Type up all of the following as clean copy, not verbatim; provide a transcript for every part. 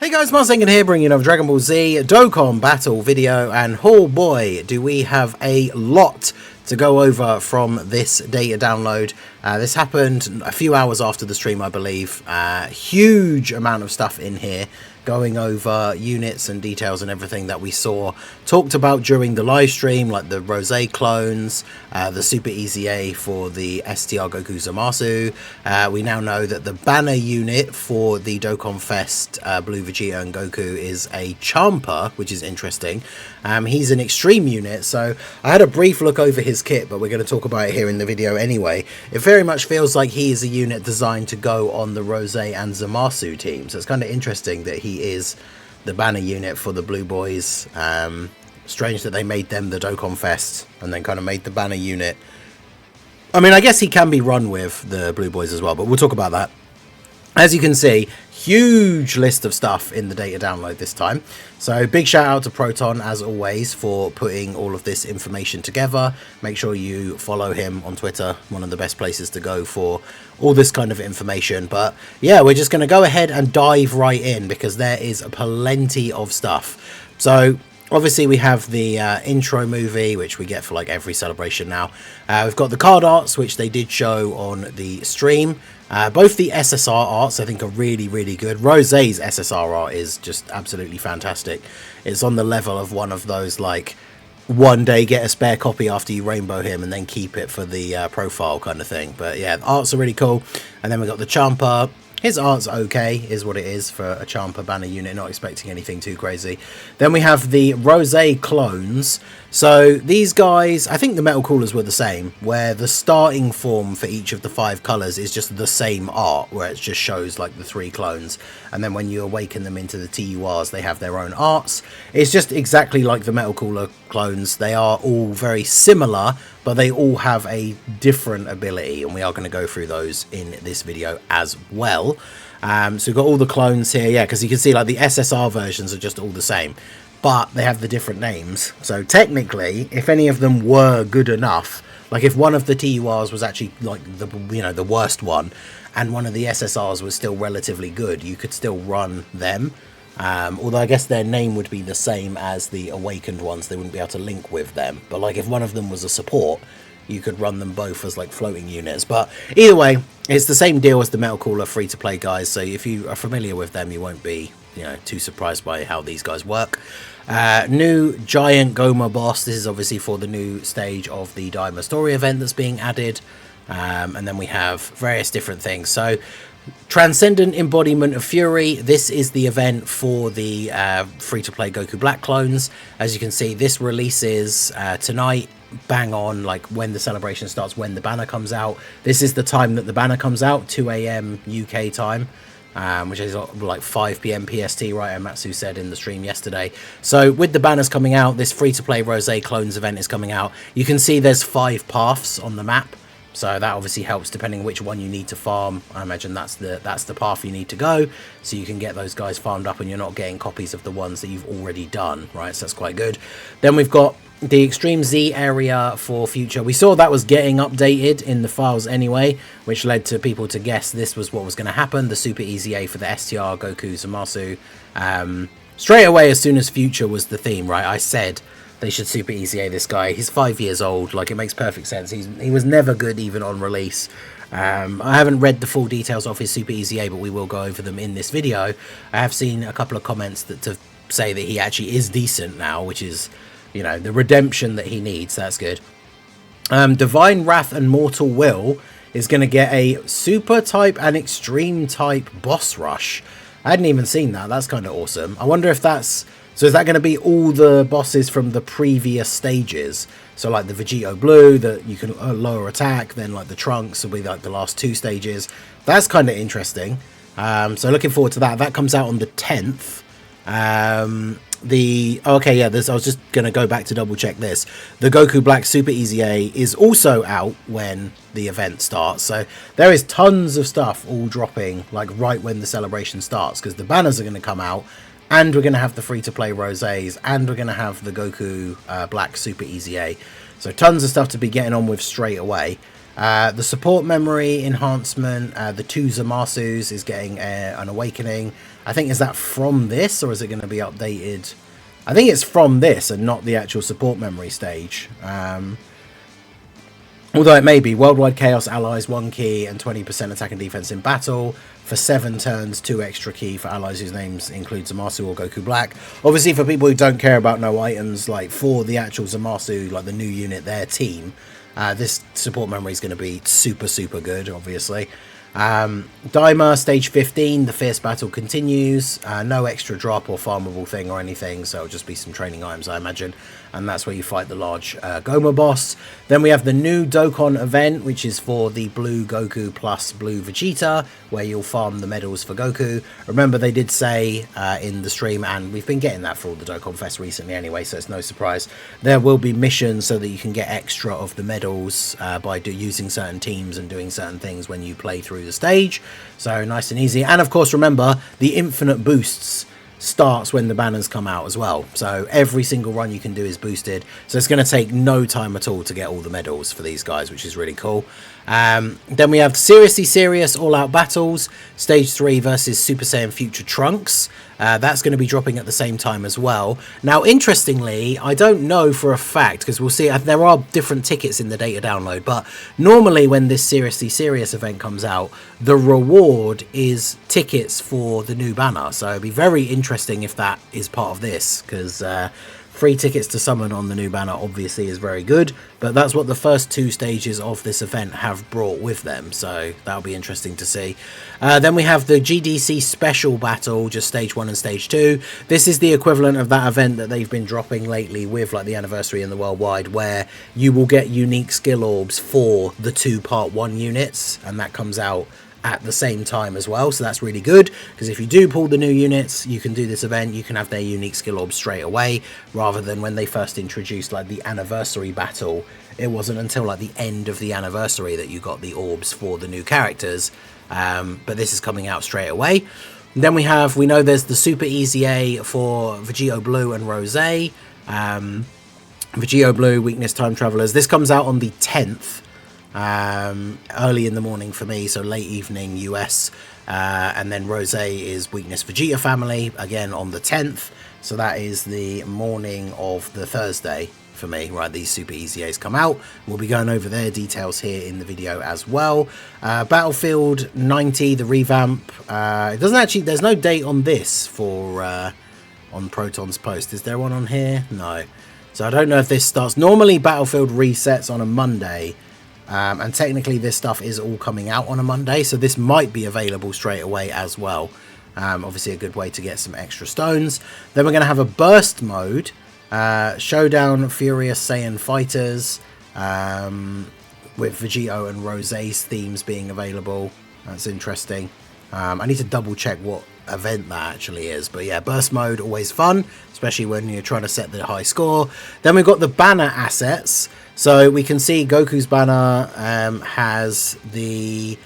Hey guys, Marzengan here, bringing you another Dragon Ball Z Dokkan battle video, and oh boy, do we have a lot to go over from this data download. This happened a few hours after the stream, I believe. Huge amount of stuff in here, going over units and details and everything that we saw talked about during the live stream, like the Rose clones, the Super EZA for the STR Goku Zamasu. We now know that the banner unit for the Dokkan Fest Blue Vegeta and Goku is a Champa, which is interesting. He's an extreme unit, so I had a brief look over his kit, but we're going to talk about it here in the video anyway. It very much feels like he is a unit designed to go on the Rose and Zamasu team, so it's kind of interesting that he is the banner unit for the Blue Boys. Strange that they made them the Dokkan Fest and then kind of made the banner unit. I mean, I guess he can be run with the Blue Boys as well, but we'll talk about that. As you can see, huge list of stuff in the data download this time. So big shout out to Proton, as always, for putting all of this information together. Make sure you follow him on Twitter, one of the best places to go for all this kind of information. But yeah, we're just going to go ahead and dive right in because there is plenty of stuff. So obviously we have the intro movie, which we get for like every celebration now. We've got the card arts, which they did show on the stream. Both the SSR arts I think are really good. Rose's SSR art is just absolutely fantastic. It's on the level of one of those like one day get a spare copy after you rainbow him and then keep it for the profile kind of thing. But yeah, the arts are really cool. And then we got the Champa. His art's okay, is what it is for a Champa banner unit, not expecting anything too crazy. Then we have the Rose clones. So these guys, I think the metal coolers were the same, where the starting form for each of the 5 colours is just the same art, where it just shows like the 3 clones. And then when you awaken them into the TURs, they have their own arts. It's just exactly like the metal cooler clones. They are all very similar, but they all have a different ability, and we are going to go through those in this video as well. So we've got all the clones here, yeah, because you can see like the SSR versions are just all the same, but they have the different names. So technically, if any of them were good enough, like if one of the TURs was actually like the, you know, the worst one, and one of the SSRs was still relatively good, you could still run them. Although I guess their name would be the same as the awakened ones, they wouldn't be able to link with them. But like if one of them was a support, you could run them both as like floating units. But either way, it's the same deal as the metal cooler free to play guys, so if you are familiar with them, you won't be, you know, too surprised by how these guys work. New giant Goma boss. This is obviously for the new stage of the Daima story event that's being added. And then we have various different things. So Transcendent Embodiment of Fury. This is the event for the free-to-play Goku Black clones. As you can see, this releases tonight, bang on, like when the celebration starts, when the banner comes out. This is the time that the banner comes out, 2 AM UK time, which is like 5 PM PST, right? And Matsu said in the stream yesterday. So with the banners coming out, this free-to-play Rose clones event is coming out. You can see there's 5 paths on the map. So that obviously helps depending which one you need to farm. I imagine that's the path you need to go, so you can get those guys farmed up and you're not getting copies of the ones that you've already done, right? So that's quite good. Then we've got the Extreme Z area for future. We saw that was getting updated in the files anyway, which led to people to guess this was what was going to happen. The Super EZA for the STR Goku Zamasu. Straight away, as soon as future was the theme, right? I said they should Super EZA this guy. He's 5 years old. Like, it makes perfect sense. He was never good even on release. I haven't read the full details of his Super EZA, but we will go over them in this video. I have seen a couple of comments to say that he actually is decent now, which is, you know, the redemption that he needs. That's good. Divine Wrath and Mortal Will is going to get a Super type and Extreme type boss rush. I hadn't even seen that. That's kind of awesome. I wonder if that's... So is that going to be all the bosses from the previous stages? So like the Vegito Blue, that you can lower attack, then like the Trunks will be like the last 2 stages. That's kind of interesting. So looking forward to that. That comes out on the 10th. Okay, yeah, I was just going to go back to double check this. The Goku Black Super EZA is also out when the event starts. So there is tons of stuff all dropping like right when the celebration starts, because the banners are going to come out. And we're going to have the free-to-play Rosés, and we're going to have the Goku Black Super EZA. So tons of stuff to be getting on with straight away. The support memory enhancement, the 2 Zamasus is getting an awakening. I think, is that from this, or is it going to be updated? I think it's from this and not the actual support memory stage. Although it may be. Worldwide Chaos allies 1 key and 20% attack and defense in battle. For 7 turns, 2 extra key for allies whose names include Zamasu or Goku Black. Obviously, for people who don't care about no items, like for the actual Zamasu, like the new unit, their team, this support memory is going to be super, super good, obviously. Daima, stage 15, the fierce battle continues. No extra drop or farmable thing or anything, so it'll just be some training items, I imagine. And that's where you fight the large Goma boss. Then we have the new Dokkan event, which is for the blue Goku plus blue Vegeta, where you'll farm the medals for Goku. Remember, they did say in the stream, and we've been getting that for all the Dokkan Fest recently anyway, so it's no surprise, there will be missions so that you can get extra of the medals by using certain teams and doing certain things when you play through the stage. So nice and easy. And of course, remember, the infinite boosts starts when the banners come out as well, so every single run you can do is boosted, so it's going to take no time at all to get all the medals for these guys, which is really cool. Then we have Seriously Serious All-Out Battles, Stage 3 versus Super Saiyan Future Trunks. That's going to be dropping at the same time as well. Now, interestingly, I don't know for a fact, because we'll see, there are different tickets in the data download, but normally when this Seriously Serious event comes out, the reward is tickets for the new banner, so it'd be very interesting if that is part of this, because free tickets to summon on the new banner obviously is very good, but that's what the first 2 stages of this event have brought with them, so that'll be interesting to see. Then we have the GDC special battle, just stage 1 and stage 2. This is the equivalent of that event that they've been dropping lately with like the anniversary and the worldwide, where you will get unique skill orbs for the 2 part 1 units, and that comes out at the same time as well, so that's really good, because if you do pull the new units, you can do this event, you can have their unique skill orbs straight away, rather than when they first introduced like the anniversary battle, it wasn't until like the end of the anniversary that you got the orbs for the new characters, but this is coming out straight away. And then we know there's the Super EZA for Vegito Blue and Rose. Vegito Blue, Weakness Time Travelers, this comes out on the 10th, early in the morning for me, so late evening US, and then Rose is Weakness Vegeta Family, again on the 10th, so that is the morning of the Thursday for me, right? These Super EZAs come out. We'll be going over their details here in the video as well. Battlefield 90, the revamp, it doesn't actually, there's no date on this for on Proton's post. Is there one on here? No. So I don't know if this starts. Normally Battlefield resets on a Monday, and technically this stuff is all coming out on a Monday, so this might be available straight away as well. Obviously a good way to get some extra stones. Then we're going to have a burst mode, Showdown Furious Saiyan Fighters, with Vegito and Rose's themes being available. That's interesting. I need to double check what event that actually is, but yeah, burst mode, always fun, especially when you're trying to set the high score. Then we've got the banner assets, so we can see Goku's banner has the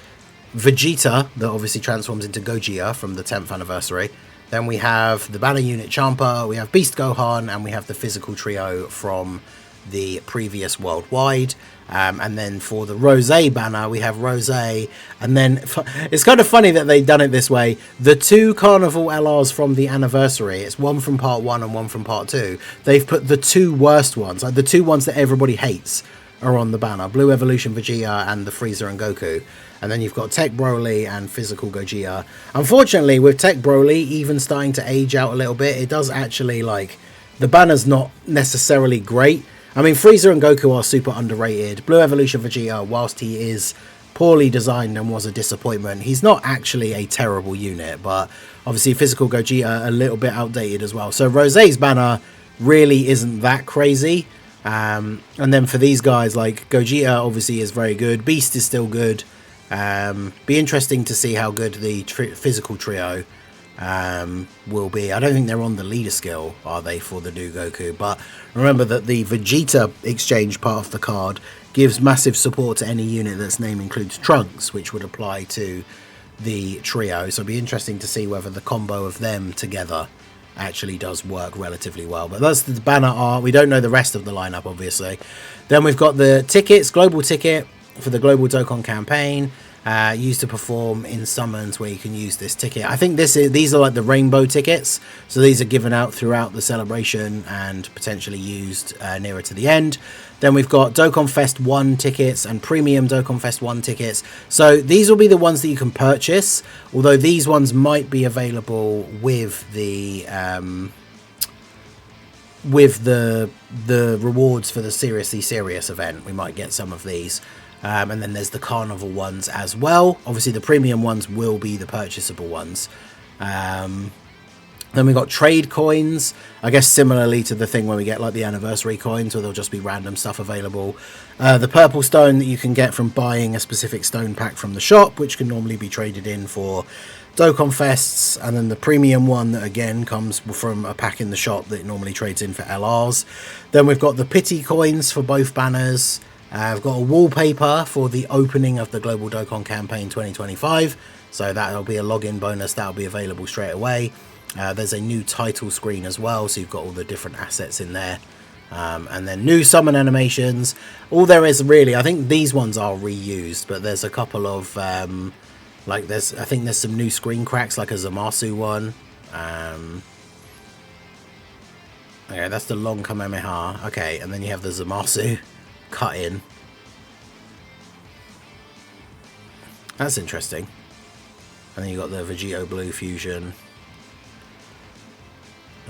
Vegeta that obviously transforms into Gogeta from the 10th anniversary. Then we have the banner unit Champa, we have Beast Gohan, and we have the physical trio from the previous worldwide. And then for the Rose banner, we have Rose, and then it's kind of funny that they've done it this way. The 2 Carnival LRs from the anniversary, it's one from part 1 and one from part 2. They've put the 2 worst ones, like the 2 ones that everybody hates, are on the banner. Blue Evolution Vegeta and the Frieza and Goku. And then you've got Tech Broly and Physical Gogeta. Unfortunately, with Tech Broly even starting to age out a little bit, it does actually, like, the banner's not necessarily great. I mean, Frieza and Goku are super underrated. Blue Evolution Vegeta, whilst he is poorly designed and was a disappointment, he's not actually a terrible unit, but obviously Physical Gogeta a little bit outdated as well. So Rose's banner really isn't that crazy. And then for these guys, like Gogeta obviously is very good. Beast is still good. Be interesting to see how good the physical trio will be. I don't think they're on the leader skill, are they, for the new Goku? But remember that the Vegeta exchange part of the card gives massive support to any unit that's name includes Trunks, which would apply to the trio. So it'll be interesting to see whether the combo of them together actually does work relatively well. But that's the banner art. We don't know the rest of the lineup, obviously. Then we've got the tickets, global ticket. for the Global Dokkan campaign. Used to perform in summons where you can use this ticket. I think these are like the rainbow tickets, so these are given out throughout the celebration and potentially used nearer to the end. Then we've got Dokkan Fest 1 tickets and premium Dokkan Fest 1 tickets. So these will be the ones that you can purchase, although these ones might be available with the rewards for the Seriously Serious event. We might get some of these. And then there's the carnival ones as well. Obviously the premium ones will be the purchasable ones. Then we've got trade coins, I guess similarly to the thing where we get like the anniversary coins, where there'll just be random stuff available. The purple stone that you can get from buying a specific stone pack from the shop, which can normally be traded in for Dokkan Fests. And then the premium one that again comes from a pack in the shop that normally trades in for LRs. Then we've got the pity coins for both banners. I've got a wallpaper for the opening of the Global Dokkan campaign 2025, so that'll be a login bonus that'll be available straight away. There's a new title screen as well, so you've got all the different assets in there, and then new summon animations. All there is really, I think these ones are reused, but there's a couple of I think there's some new screen cracks, like a Zamasu one. Okay, that's the long Kamehameha. Okay, and then you have the Zamasu cut in. That's interesting. And then you got the Vegito Blue fusion.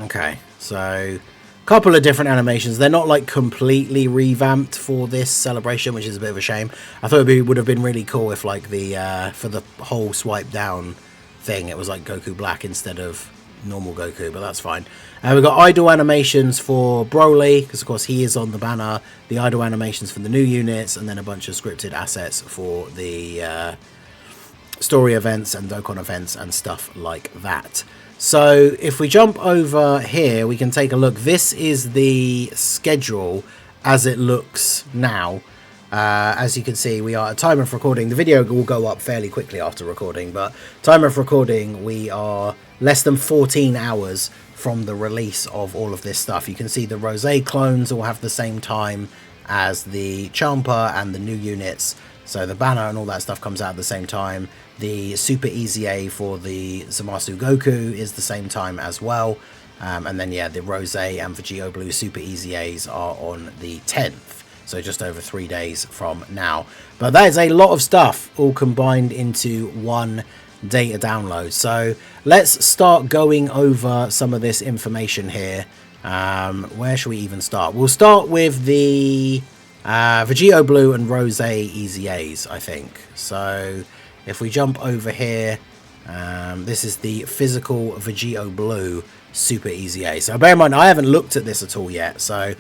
Okay, so a couple of different animations. They're not like completely revamped for this celebration, which is a bit of a shame. I thought it would have been really cool if like the for the whole swipe down thing it was like Goku Black instead of normal Goku, but that's fine. We've got idle animations for Broly, because of course he is on the banner, the idle animations for the new units, and then a bunch of scripted assets for the story events and Dokkan events and stuff like that. So if we jump over here, we can take a look. This is the schedule as it looks now. As you can see, we are at time of recording. The video will go up fairly quickly after recording, but time of recording, we are less than 14 hours from the release of all of this stuff. You can see the Rosé clones all have the same time as the Champa and the new units, so the banner and all that stuff comes out at the same time. The Super EZA for the Zamasu Goku is the same time as well, and then yeah, the Rosé and Vegito Blue Super EZAs are on the 10th. So just over 3 days from now. But that is a lot of stuff all combined into one data download. So let's start going over some of this information here. Where should we even start? We'll start with the Vegito Blue and Rosé EZAs, I think. So if we jump over here, this is the physical Vegito Blue Super EZA. So bear in mind, I haven't looked at this at all yet. So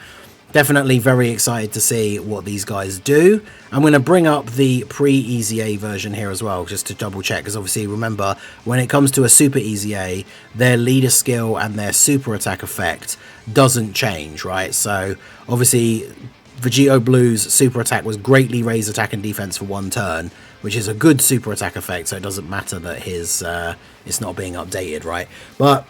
definitely very excited to see what these guys do. I'm going to bring up the pre-EZA version here as well, just to double check, because obviously remember, when it comes to a Super EZA, their leader skill and their super attack effect doesn't change, right? So obviously Vegito Blue's super attack was greatly raise attack and defense for 1 turn, which is a good super attack effect, so it doesn't matter that his it's not being updated, right? But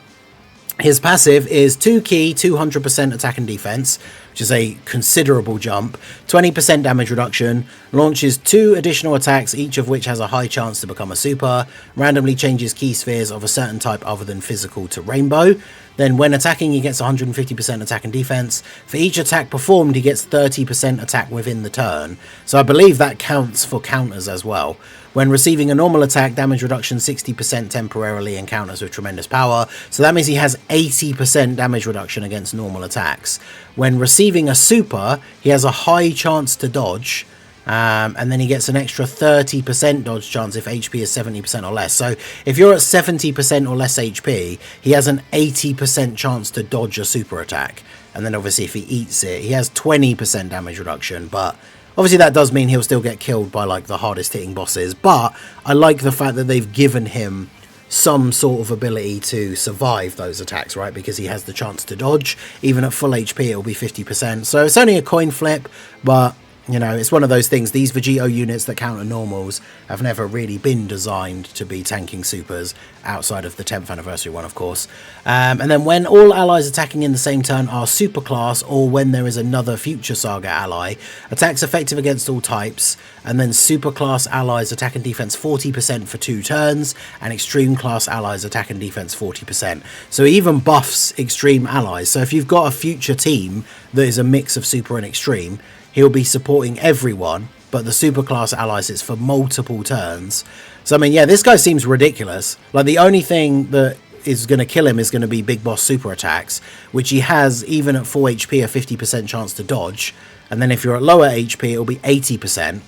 his passive is 2 key, 200% attack and defense, which is a considerable jump, 20% damage reduction, launches 2 additional attacks, each of which has a high chance to become a super, randomly changes key spheres of a certain type other than physical to rainbow. Then when attacking, he gets 150% attack and defense. For each attack performed, he gets 30% attack within the turn. So I believe that counts for counters as well. When receiving a normal attack, damage reduction 60% temporarily and counters with tremendous power. So that means he has 80% damage reduction against normal attacks. When receiving a super, he has a high chance to dodge. And then he gets an extra 30% dodge chance if HP is 70% or less. So if you're at 70% or less HP, he has an 80% chance to dodge a super attack. And then obviously if he eats it, he has 20% damage reduction. But obviously that does mean he'll still get killed by like the hardest hitting bosses. But I like the fact that they've given him some sort of ability to survive those attacks, right? Because he has the chance to dodge. Even at full HP, it'll be 50%. So it's only a coin flip, but You know, it's one of those things. These Vegito units that counter normals have never really been designed to be tanking supers outside of the 10th anniversary one, of course. And then when all allies attacking in the same turn are superclass, or when there is another Future Saga ally, attacks effective against all types, and then superclass allies attack and defense 40% for 2 turns, and extreme class allies attack and defense 40%. So he even buffs extreme allies. So if you've got a future team that is a mix of super and extreme, he'll be supporting everyone, but the superclass allies, it's for multiple turns. So, I mean, yeah, this guy seems ridiculous. Like, the only thing that is going to kill him is going to be big boss super attacks, which he has, even at full HP, a 50% chance to dodge. And then if you're at lower HP, it'll be 80%.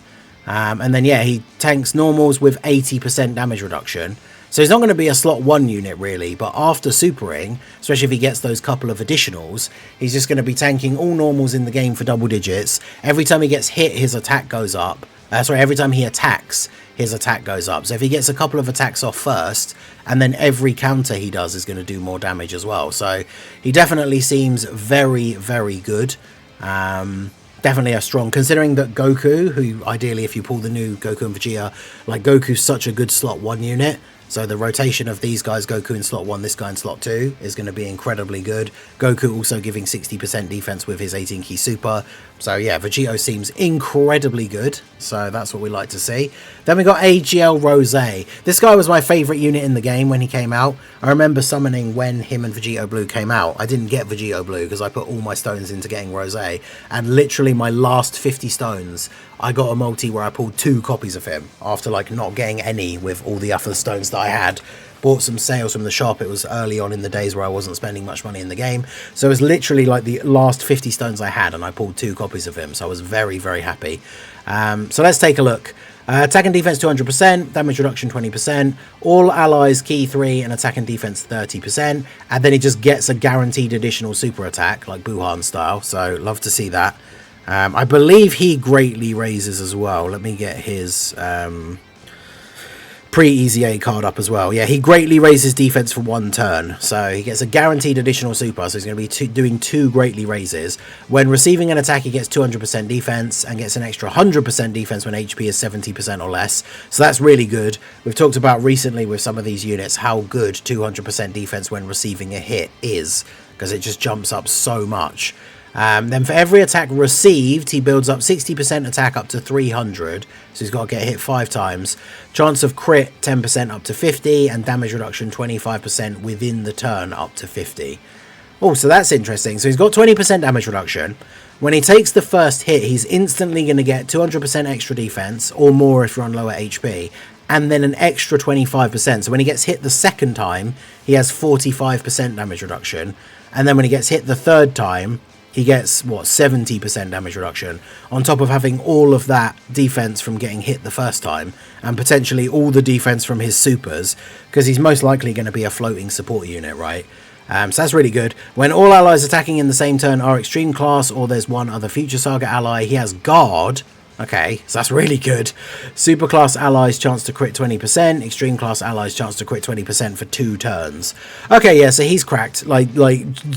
And then, yeah, he tanks normals with 80% damage reduction. So he's not going to be a slot 1 unit, really, but after supering, especially if he gets those couple of additionals, he's just going to be tanking all normals in the game for double digits. Every time he gets hit, his attack goes up. Every time he attacks, his attack goes up. So if he gets a couple of attacks off first, and then every counter he does is going to do more damage as well. So he definitely seems very, very good. Definitely a strong, considering that Goku, who ideally if you pull the new Goku and Vegeta, like Goku's such a good slot 1 unit. So the rotation of these guys, Goku in slot 1, this guy in slot 2, is going to be incredibly good. Goku also giving 60% defense with his 18 key super. So yeah, Vegito seems incredibly good. So that's what we like to see. Then we got AGL Rose. This guy was my favourite unit in the game when he came out. I remember summoning when him and Vegito Blue came out. I didn't get Vegito Blue because I put all my stones into getting Rose. And literally my last 50 stones, I got a multi where I pulled 2 copies of him after like not getting any with all the other stones that I had. Bought some sales from the shop. It was early on in the days where I wasn't spending much money in the game. So it was literally like the last 50 stones I had, and I pulled 2 copies of him. So I was very, very happy. So let's take a look. Attack and defense 200%, damage reduction 20%, all allies key 3 and attack and defense 30%, and then he just gets a guaranteed additional super attack, like Buhan style, so love to see that. I believe he greatly raises as well. Let me get his pre-EZA card up as well. Yeah, he greatly raises defense for 1 turn, so he gets a guaranteed additional super, so he's going to be doing 2 greatly raises. When receiving an attack, he gets 200% defense and gets an extra 100% defense when HP is 70% or less, so that's really good. We've talked about recently with some of these units how good 200% defense when receiving a hit is, because it just jumps up so much. Then for every attack received, he builds up 60% attack up to 300, so he's got to get hit 5 times. Chance of crit 10% up to 50, and damage reduction 25% within the turn up to 50. Oh, so that's interesting. So he's got 20% damage reduction. When he takes the first hit, he's instantly going to get 200% extra defense, or more if you're on lower HP, and then an extra 25%. So when he gets hit the second time, he has 45% damage reduction, and then when he gets hit the third time, he gets, what, 70% damage reduction, on top of having all of that defense from getting hit the first time, and potentially all the defense from his supers, because he's most likely going to be a floating support unit, right? So that's really good. When all allies attacking in the same turn are extreme class, or there's one other Future Saga ally, he has guard. Okay, so that's really good. Super class allies chance to crit 20%, extreme class allies chance to crit 20% for 2 turns. Okay, yeah, so he's cracked. Like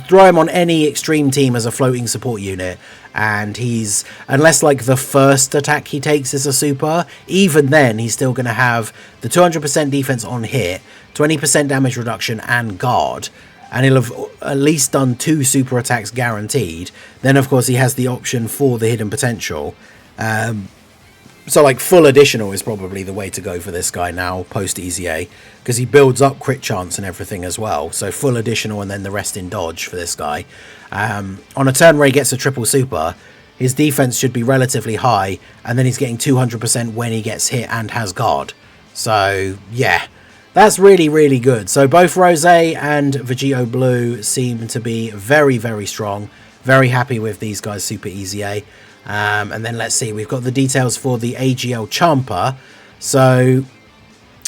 throw him on any extreme team as a floating support unit, and he's, unless like the first attack he takes is a super, even then he's still going to have the 200% defense on hit, 20% damage reduction, and guard. And he'll have at least done 2 super attacks guaranteed. Then of course he has the option for the hidden potential. So like full additional is probably the way to go for this guy now post EZA, because he builds up crit chance and everything as well. So full additional and then the rest in dodge for this guy. On a turn where he gets a triple super, his defense should be relatively high, and then he's getting 200% when he gets hit and has guard. So yeah, that's really, really good. So both Rose and Vegito Blue seem to be very, very strong. Very happy with these guys' super EZA. And then let's see, we've got the details for the AGL Champa. So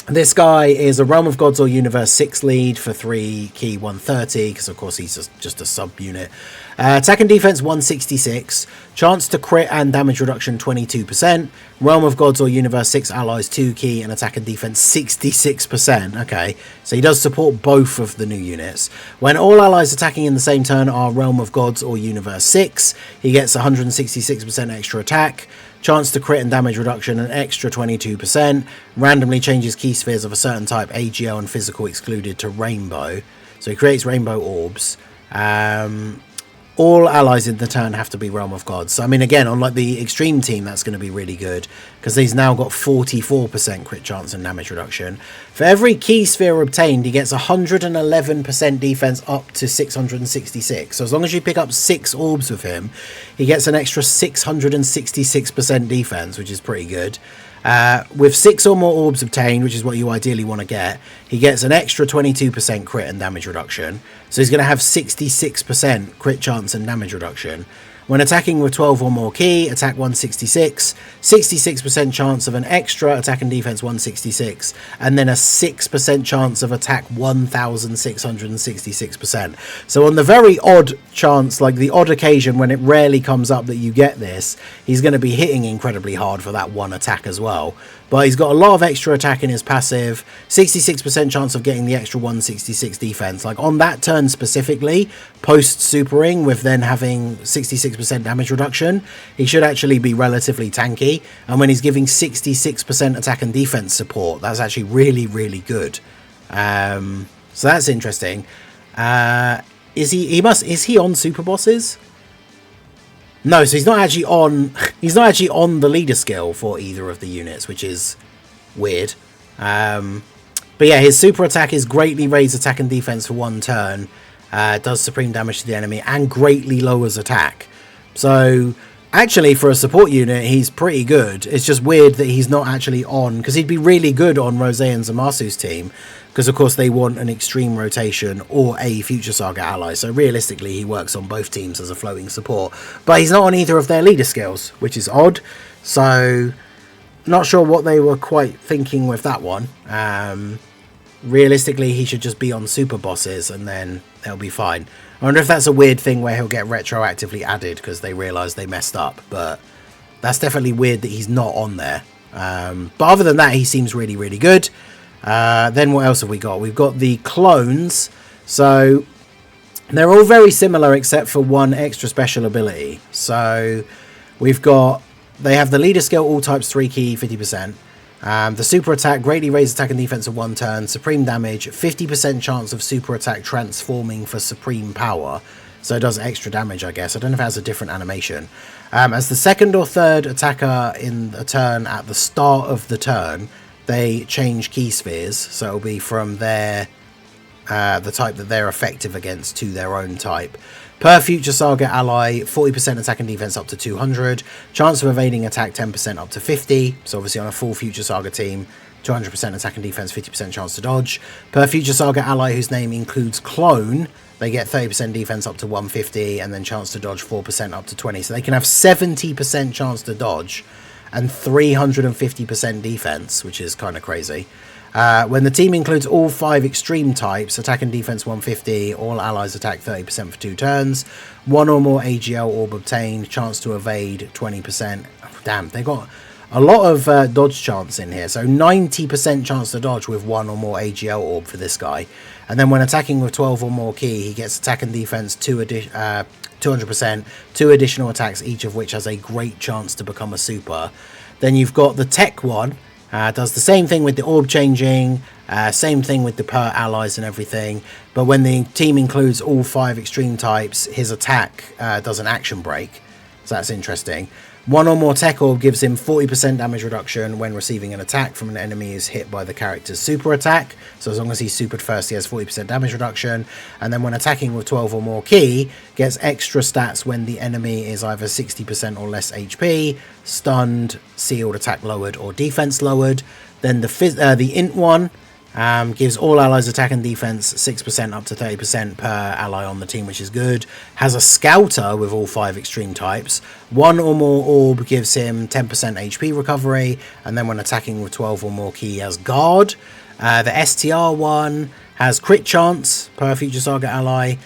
this guy is a Realm of Gods or Universe 6 lead for 3 key 130, because of course he's just a sub unit. Attack and defense 166, chance to crit and damage reduction 22%, Realm of Gods or Universe 6 allies 2 key and attack and defense 66%. Okay, so he does support both of the new units. When all allies attacking in the same turn are Realm of Gods or Universe 6, he gets 166% extra attack, chance to crit and damage reduction an extra 22%, randomly changes key spheres of a certain type, AGL and physical excluded, to rainbow. So he creates rainbow orbs. All allies in the turn have to be Realm of Gods. So, I mean, again, on like the extreme team, that's going to be really good because he's now got 44% crit chance and damage reduction. For every key sphere obtained, he gets 111% defense up to 666. So as long as you pick up 6 orbs with him, he gets an extra 666% defense, which is pretty good. With 6 or more orbs obtained, which is what you ideally want to get, he gets an extra 22% crit and damage reduction. So he's going to have 66% crit chance and damage reduction. When attacking with 12 or more key, attack 166, 66% chance of an extra attack and defense 166, and then a 6% chance of attack 1666%. So on the very odd chance, like the odd occasion when it rarely comes up that you get this, he's going to be hitting incredibly hard for that one attack as well. But he's got a lot of extra attack in his passive, 66% chance of getting the extra 166 defense. Like on that turn specifically, post supering with then having 66% damage reduction, he should actually be relatively tanky. And when he's giving 66% attack and defense support, that's actually really, really good. So that's interesting. Is he on super bosses? No, so he's not actually on the leader skill for either of the units, which is weird. But yeah, his super attack is greatly raise attack and defense for 1 turn, does supreme damage to the enemy, and greatly lowers attack. So actually, for a support unit, he's pretty good. It's just weird that he's not actually on, because he'd be really good on Rose and Zamasu's team, because of course they want an extreme rotation or a Future Saga ally. So realistically, he works on both teams as a floating support, but he's not on either of their leader skills, which is odd. So not sure what they were quite thinking with that one. Realistically, he should just be on super bosses and then they'll be fine. I wonder if that's a weird thing where he'll get retroactively added because they realise they messed up, but that's definitely weird that he's not on there. But other than that, he seems really, really good. Then what else have we got? We've got the clones. So they're all very similar except for one extra special ability. So they have the leader skill, all types 3 key, 50%. The super attack, greatly raise attack and defense of 1 turn. Supreme damage, 50% chance of super attack transforming for supreme power. So it does extra damage, I guess. I don't know if it has a different animation. As the second or third attacker in a turn at the start of the turn, they change key spheres. So it'll be from the type that they're effective against to their own type. Per Future Saga ally, 40% attack and defense up to 200. Chance of evading attack 10% up to 50. So obviously on a full Future Saga team, 200% attack and defense, 50% chance to dodge. Per Future Saga ally whose name includes clone, they get 30% defense up to 150 and then chance to dodge 4% up to 20. So they can have 70% chance to dodge and 350% defense, which is kind of crazy. When the team includes all 5 extreme types, attack and defense 150, all allies attack 30% for 2 turns, 1 or more AGL orb obtained, chance to evade 20%. Damn, they got a lot of dodge chance in here. So 90% chance to dodge with 1 or more AGL orb for this guy. And then when attacking with 12 or more key, he gets attack and defense 200%, 2 additional attacks, each of which has a great chance to become a super. Then you've got the tech one. Does the same thing with the orb changing, same thing with the per allies and everything, but when the team includes all 5 extreme types, his attack does an action break, so that's interesting. 1 or more tech orb gives him 40% damage reduction when receiving an attack from an enemy is hit by the character's super attack, so as long as he's supered first he has 40% damage reduction, and then when attacking with 12 or more key, gets extra stats when the enemy is either 60% or less HP, stunned, sealed, attack lowered, or defense lowered. Then the int one gives all allies attack and defense 6% up to 30% per ally on the team, which is good. Has a scouter with all 5 extreme types. 1 or more orb gives him 10% HP recovery, and then when attacking with 12 or more key, he has guard. The STR one has crit chance per Future Saga ally.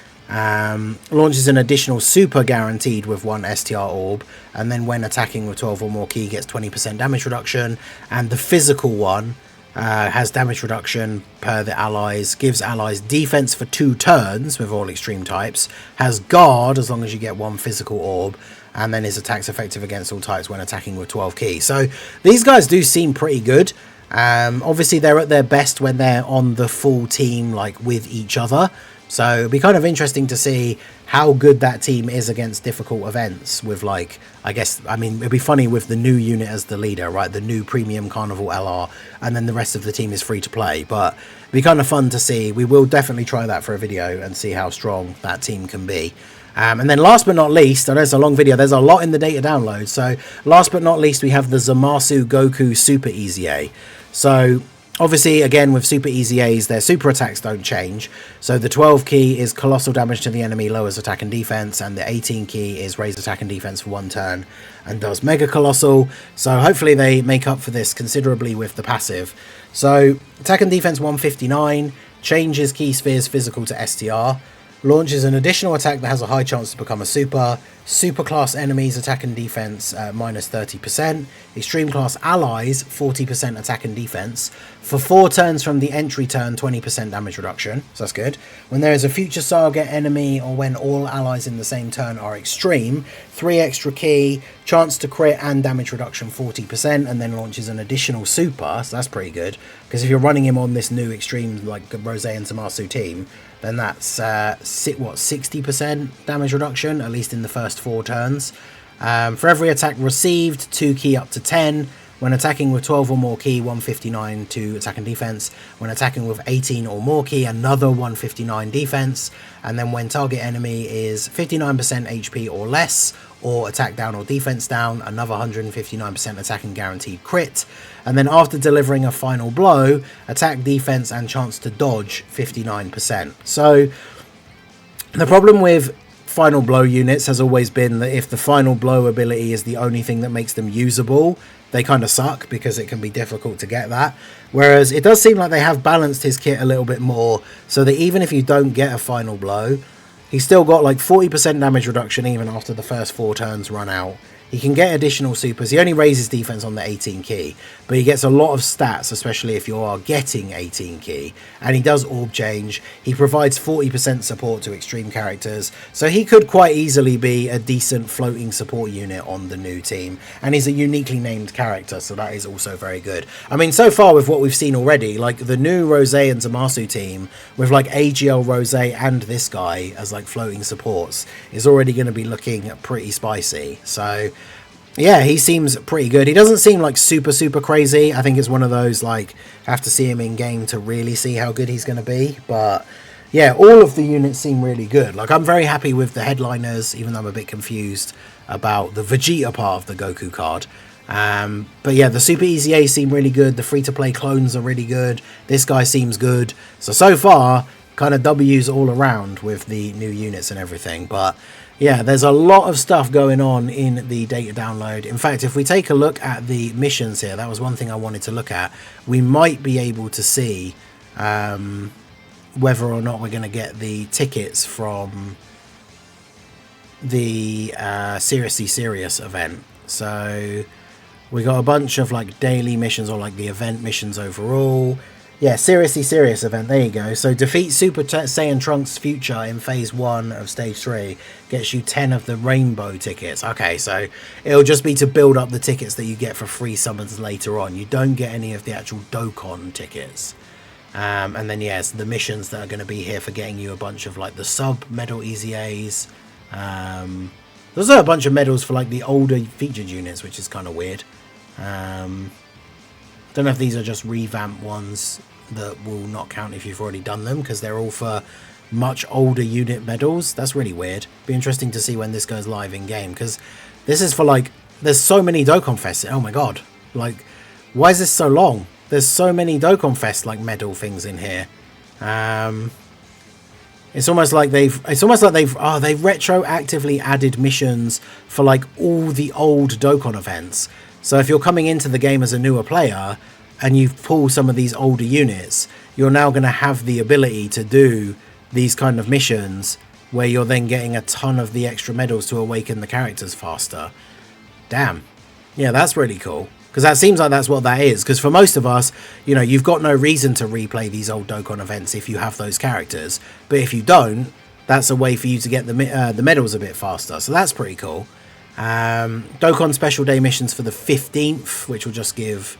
Launches an additional super guaranteed with 1 STR orb, and then when attacking with 12 or more key gets 20% damage reduction. And the physical one has damage reduction per the allies, gives allies defense for 2 turns with all extreme types, has guard as long as you get 1 physical orb, and then his attack's effective against all types when attacking with 12 key. So these guys do seem pretty good. Obviously they're at their best when they're on the full team, like with each other. So it'd be kind of interesting to see how good that team is against difficult events with, like, I guess, I mean, it'd be funny with the new unit as the leader, right? The new premium Carnival LR, and then the rest of the team is free to play. But it'd be kind of fun to see. We will definitely try that for a video and see how strong that team can be. And then last but not least, I know it's a long video, there's a lot in the data download. So last but not least, we have the Zamasu Goku Super EZA. So obviously, again, with Super EZAs, their super attacks don't change. So the 12 key is colossal damage to the enemy, lowers attack and defense, and the 18 key is raised attack and defense for 1 turn and does mega colossal. So hopefully they make up for this considerably with the passive. So attack and defense 159, changes key spheres physical to STR, launches an additional attack that has a high chance to become a super. Super class enemies attack and defense minus 30%. Extreme class allies 40% attack and defense. For 4 turns from the entry turn, 20% damage reduction. So that's good. When there is a future saga enemy or when all allies in the same turn are extreme, 3 extra key, chance to crit and damage reduction 40%, and then launches an additional super. So that's pretty good. Because if you're running him on this new extreme like Rose and Zamasu team, then that's 60% damage reduction, at least in the first 4 turns. For every attack received, 2 key up to 10. When attacking with 12 or more key, 159 to attack and defense. When attacking with 18 or more key, another 159 defense. And then when target enemy is 59% HP or less, or attack down or defense down, another 159% attack and guaranteed crit. And then after delivering a final blow, attack, defense, and chance to dodge 59%. So the problem with final blow units has always been that if the final blow ability is the only thing that makes them usable, they kind of suck because it can be difficult to get that. Whereas it does seem like they have balanced his kit a little bit more so that even if you don't get a final blow, he's still got like 40% damage reduction even after the first 4 turns run out. He can get additional supers. He only raises defense on the 18 key, but he gets a lot of stats, especially if you are getting 18 key. And he does orb change. He provides 40% support to extreme characters, so he could quite easily be a decent floating support unit on the new team. And he's a uniquely named character, so that is also very good. I mean, so far with what we've seen already, like the new Rose and Zamasu team, with like AGL Rose and this guy as like floating supports, is already going to be looking pretty spicy. So yeah, he seems pretty good. He doesn't seem like super crazy. I think it's one of those, like, have to see him in game to really see how good he's going to be. But yeah, all of the units seem really good. Like, I'm very happy with the headliners, even though I'm a bit confused about the Vegeta part of the Goku card. But yeah, the Super EZA seem really good. The free-to-play clones are really good. This guy seems good. So far, kind of W's all around with the new units and everything. But yeah, there's a lot of stuff going on in the data download. In fact, if we take a look at the missions here, that was one thing I wanted to look at. We might be able to see whether or not we're going to get the tickets from the Seriously Serious event. So we got a bunch of like daily missions or like the event missions overall. Yeah, Seriously Serious event, there you go. So defeat Super Saiyan Trunks Future in Phase 1 of Stage 3. Gets you 10 of the Rainbow tickets. Okay, so it'll just be to build up the tickets that you get for free summons later on. You don't get any of the actual Dokkan tickets. And then, yes, the missions that are going to be here for getting you a bunch of, like, the sub-medal EZAs. There's also a bunch of medals for, like, the older featured units, which is kind of weird. Don't know if these are just revamped ones that will not count if you've already done them, because they're all for much older unit medals. That's really weird. Be interesting to see when this goes live in game, because this is for like, there's so many Dokkan Fest. Oh my god, like, why is this so long? There's so many Dokkan Fest like medal things in here. It's almost like they've retroactively added missions for like all the old Dokkan events. So if you're coming into the game as a newer player and you pull some of these older units, you're now going to have the ability to do these kind of missions where you're then getting a ton of the extra medals to awaken the characters faster. Damn. Yeah, that's really cool. Because that seems like that's what that is. Because for most of us, you know, you've got no reason to replay these old Dokkan events if you have those characters. But if you don't, that's a way for you to get the medals a bit faster. So that's pretty cool. Dokkan special day missions for the 15th, which will just give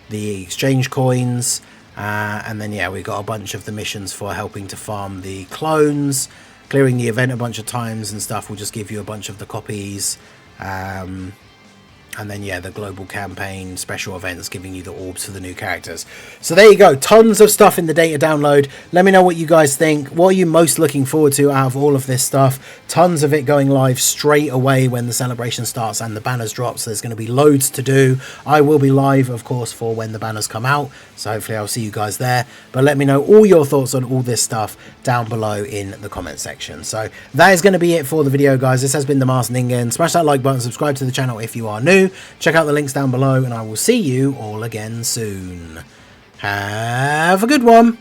the exchange coins. And then, yeah, we got a bunch of the missions for helping to farm the clones. Clearing the event a bunch of times and stuff will just give you a bunch of the copies. And then, yeah, the global campaign special events giving you the orbs for the new characters. So there you go. Tons of stuff in the data download. Let me know what you guys think. What are you most looking forward to out of all of this stuff? Tons of it going live straight away when the celebration starts and the banners drop. So there's going to be loads to do. I will be live, of course, for when the banners come out. So hopefully I'll see you guys there. But let me know all your thoughts on all this stuff down below in the comment section. So that is going to be it for the video, guys. This has been the Masked Ningen. Smash that like button, subscribe to the channel if you are new. Check out the links down below, and I will see you all again soon. Have a good one.